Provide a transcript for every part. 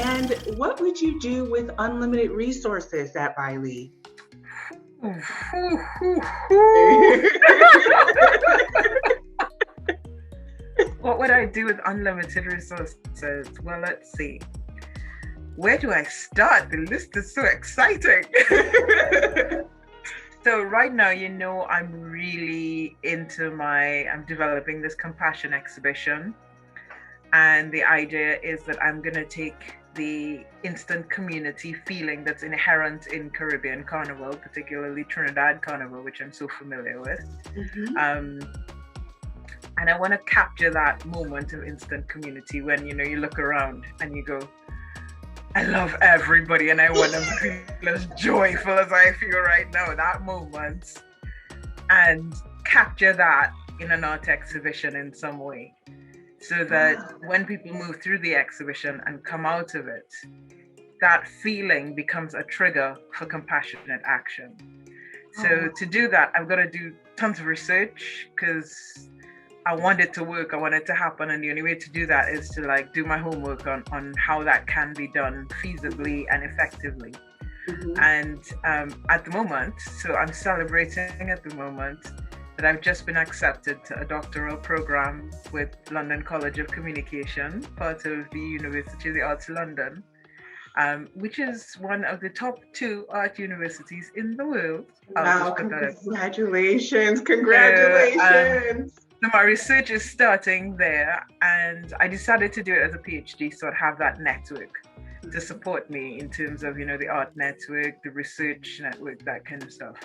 And what would you do with unlimited resources at By Leigh? What would I do with unlimited resources? Well, let's see. Where do I start? The list is so exciting. So right now, I'm really I'm developing this compassion exhibition. And the idea is that I'm going to take the instant community feeling that's inherent in Caribbean Carnival, particularly Trinidad Carnival, which I'm so familiar with. Mm-hmm. And I want to capture that moment of instant community when, you look around and you go, I love everybody and I want them to feel as joyful as I feel right now, that moment. And capture that in an art exhibition in some way. So that when people move through the exhibition and come out of it, that feeling becomes a trigger for compassionate action. So to do that, I've got to do tons of research because I want it to work. I want it to happen. And the only way to do that is to do my homework on how that can be done feasibly and effectively. Mm-hmm. And at the moment, so I'm celebrating at the moment that I've just been accepted to a doctoral program with London College of Communication, part of the University of the Arts London, which is one of the top 2 art universities in the world. Wow, congratulations. So my research is starting there, and I decided to do it as a PhD, so I'd have that network to support me in terms of, the art network, the research network, that kind of stuff.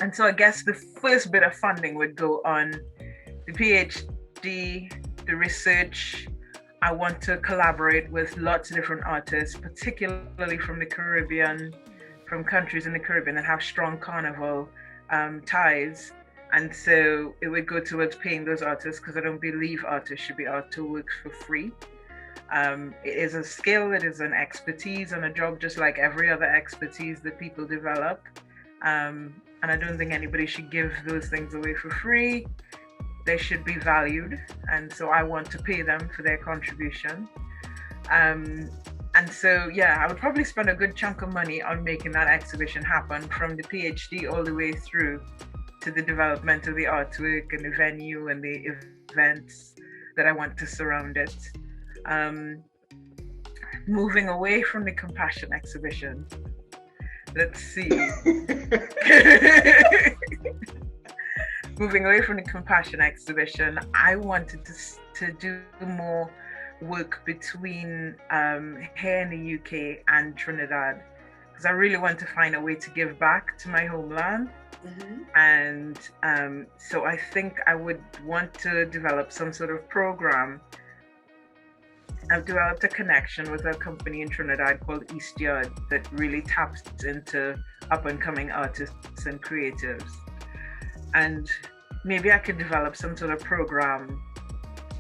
And so I guess the first bit of funding would go on the PhD, the research. I want to collaborate with lots of different artists, particularly from the Caribbean, from countries in the Caribbean that have strong carnival ties. And so it would go towards paying those artists because I don't believe artists should be asked to work for free. It is a skill, it is an expertise and a job just like every other expertise that people develop. And I don't think anybody should give those things away for free. They should be valued. And so I want to pay them for their contribution. And so, I would probably spend a good chunk of money on making that exhibition happen, from the PhD all the way through to the development of the artwork and the venue and the events that I want to surround it. Moving away from the compassion exhibition, let's see. Moving away from the compassion exhibition, I wanted to do more work between here in the UK and Trinidad, because I really want to find a way to give back to my homeland. Mm-hmm. And so I think I would want to develop some sort of program. I've developed a connection with a company in Trinidad called East Yard that really taps into up-and-coming artists and creatives. And maybe I could develop some sort of program,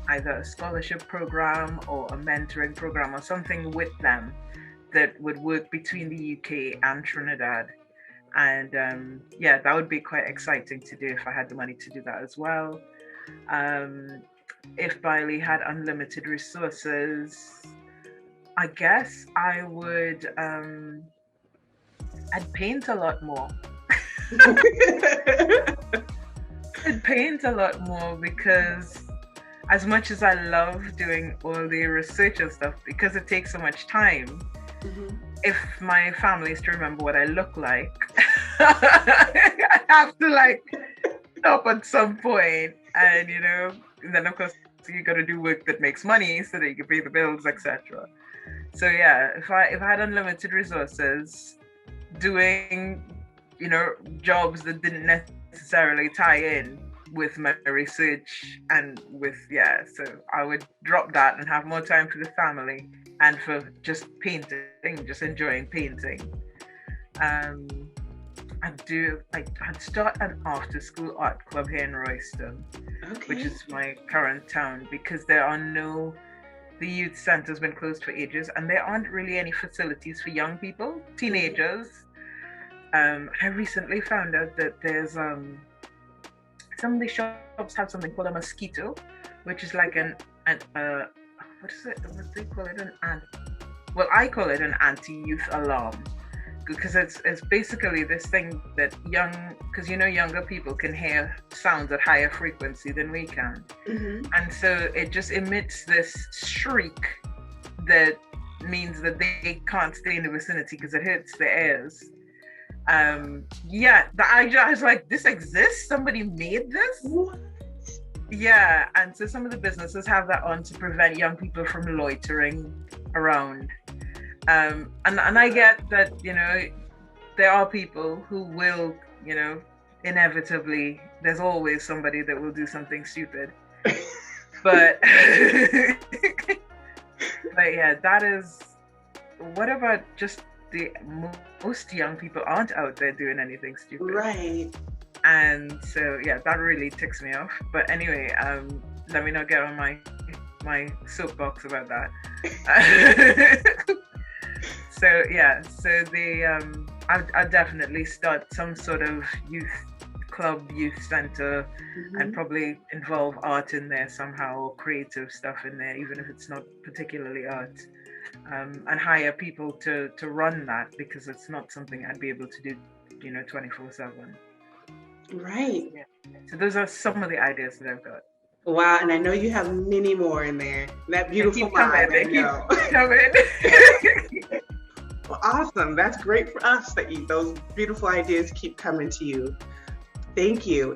either a scholarship program or a mentoring program or something with them that would work between the UK and Trinidad. And that would be quite exciting to do if I had the money to do that as well. If By Leigh had unlimited resources, I guess I would, I'd paint a lot more. I'd paint a lot more because as much as I love doing all the research and stuff, because it takes so much time, mm-hmm. If my family is to remember what I look like, I have to stop at some point, and then of course you got to do work that makes money so that you can pay the bills, etc. So if I had unlimited resources, doing jobs that didn't necessarily tie in with my research and with so I would drop that and have more time for the family and for just painting, just enjoying painting. I'd start an after-school art club here in Royston, which is my current town, because the youth center's been closed for ages and there aren't really any facilities for young people, teenagers. I recently found out that there's some of the shops have something called a mosquito, which is like what is it? What they call it? Well, I call it an anti-youth alarm, because it's basically this thing that because younger people can hear sounds at higher frequency than we can, and so it just emits this shriek that means that they can't stay in the vicinity because it hurts their ears. I was like, this exists? Somebody made this? What? Yeah, and so some of the businesses have that on to prevent young people from loitering around. And I get that, there are people who will, inevitably, there's always somebody that will do something stupid. But but yeah, that is, what about just most young people aren't out there doing anything stupid. Right. And so, yeah, that really ticks me off. But anyway, let me not get on my soapbox about that. So yeah, so I'll definitely start some sort of youth club, youth center, and probably involve art in there somehow, or creative stuff in there, even if it's not particularly art. And hire people to run that, because it's not something I'd be able to do, 24/7. Right. Yeah. So those are some of the ideas that I've got. Wow, and I know you have many more in there. That beautiful mind, I know. Keep coming. Well, awesome. That's great for us that those beautiful ideas keep coming to you. Thank you.